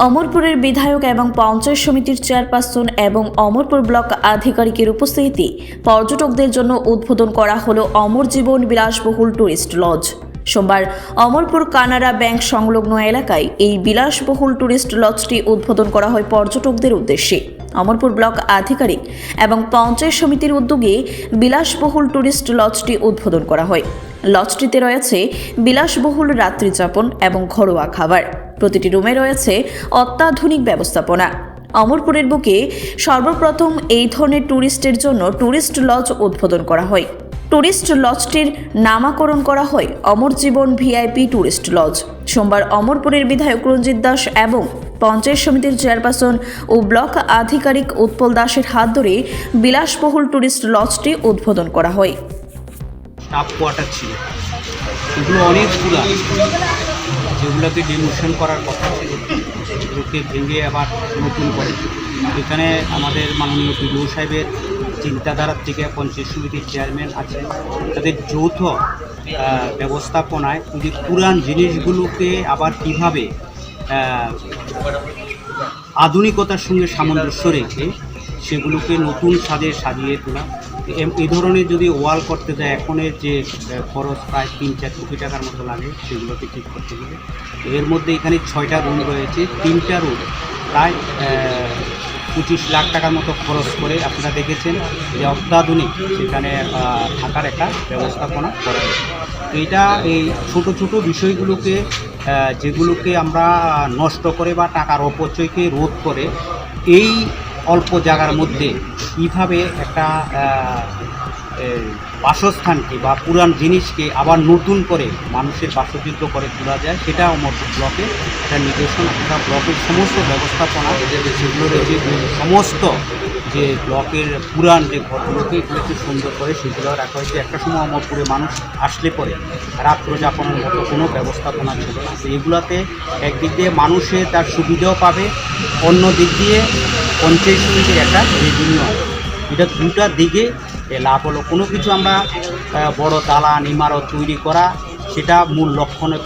অমরপুরের বিধায়ক এবং পঞ্চায়েত সমিতির চেয়ারপারসন এবং অমরপুর ব্লক আধিকারিকের উপস্থিতিতে পর্যটকদের জন্য উদ্বোধন করা হলো অমর জীবন বিলাসবহুল টুরিস্ট লজ। সোমবার অমরপুর কানাড়া ব্যাংক সংলগ্ন এলাকায় এই বিলাসবহুল টুরিস্ট লজটি উদ্বোধন করা হয় পর্যটকদের উদ্দেশ্যে। অমরপুর ব্লক আধিকারিক এবং পঞ্চায়েত সমিতির উদ্যোগে বিলাসবহুল টুরিস্ট লজটি উদ্বোধন করা হয়। লজটিতে রয়েছে বিলাসবহুল রাত্রিযাপন এবং ঘরোয়া খাবার। প্রতিটি রুমে রয়েছে অত্যাধুনিক ব্যবস্থাপনা। অমরপুরের বুকে সর্বপ্রথম এই ধরনের ট্যুরিস্টের জন্য ট্যুরিস্ট লজ উদ্বোধন করা হয়। ট্যুরিস্ট লজটির নামকরণ করা হয় অমর জীবন ভিআইপি ট্যুরিস্ট লজ। সোমবার অমরপুরের বিধায়ক রঞ্জিত দাস এবং পঞ্চায়েত সমিতির চেয়ারপারসন ও ব্লক আধিকারিক উৎপল দাসের হাত ধরে বিলাসবহুল ট্যুরিস্ট লজটি উদ্বোধন করা হয়। স্টাফ কোয়ার্টার ছিল, এগুলো অনেক পুরান, যেগুলোকে ডিমোশন করার কথা ছিল সেগুলোকে ভেঙে আবার নতুন করে এখানে আমাদের মাননীয় বিডিও সাহেবের চিন্তাধারার থেকে পঞ্চায়েত সমিতির চেয়ারম্যান আছে, তাদের যৌথ ব্যবস্থাপনায় যদি পুরান জিনিসগুলোকে আবার কীভাবে আধুনিকতার সঙ্গে সামঞ্জস্য রেখে সেগুলোকে নতুন স্বাদে সাজিয়ে তোলা। এই ধরনের যদি ওয়াল করতে যায় এখনের যে খরচ প্রায় 3-4 কোটি টাকার মতো লাগে সেগুলোকে ঠিক করতে গেলে। এর মধ্যে এখানে 6টা রুম রয়েছে, 3টা রুম প্রায় 25 লাখ টাকার মতো খরচ করে আপনারা দেখেছেন যে অত্যাধুনিক সেখানে থাকার একটা ব্যবস্থাপনা করা হয়েছে। এটা এই ছোট ছোট বিষয়গুলোকে যেগুলোকে আমরা নষ্ট করে বা টাকার অপচয়কে রোধ করে এই অল্প জায়গার মধ্যে কীভাবে একটা বাসস্থানকে বা পুরান জিনিসকে আবার নতুন করে মানুষের বাসযোগ্য করে তোলা যায়, সেটা অমরপুর ব্লকের একটা নিদর্শন। আমরা ব্লকের সমস্ত ব্যবস্থাপনা সেগুলো রয়েছে, সমস্ত যে ব্লকের পুরান যে ঘরগুলোকে এগুলোকে সুন্দর করে সেগুলো রাখা হয়েছে। একটা সময় অমরপুরে মানুষ আসলে পরে রাত্র যাপনের মতো কোনো ব্যবস্থাপনা ছিল না। এগুলোতে একদিক দিয়ে মানুষে তার সুবিধাও পাবে, অন্য দিক দিয়ে পঞ্চায়েত সমিতির একটা রেভিনিউ আছে। এটা দুটা দিকে লাভ হলো। কোনো কিছু আমরা বড় দালান ইমারত তৈরি করা সেটা মূল লক্ষ্য নয়।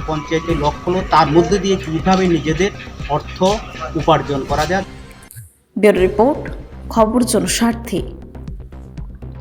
পঞ্চায়েতের লক্ষ্য হলো তার মধ্যে দিয়ে কীভাবে নিজেদের অর্থ উপার্জন করা যায়। ব্যুরো রিপোর্ট, খবর জনস্বার্থে।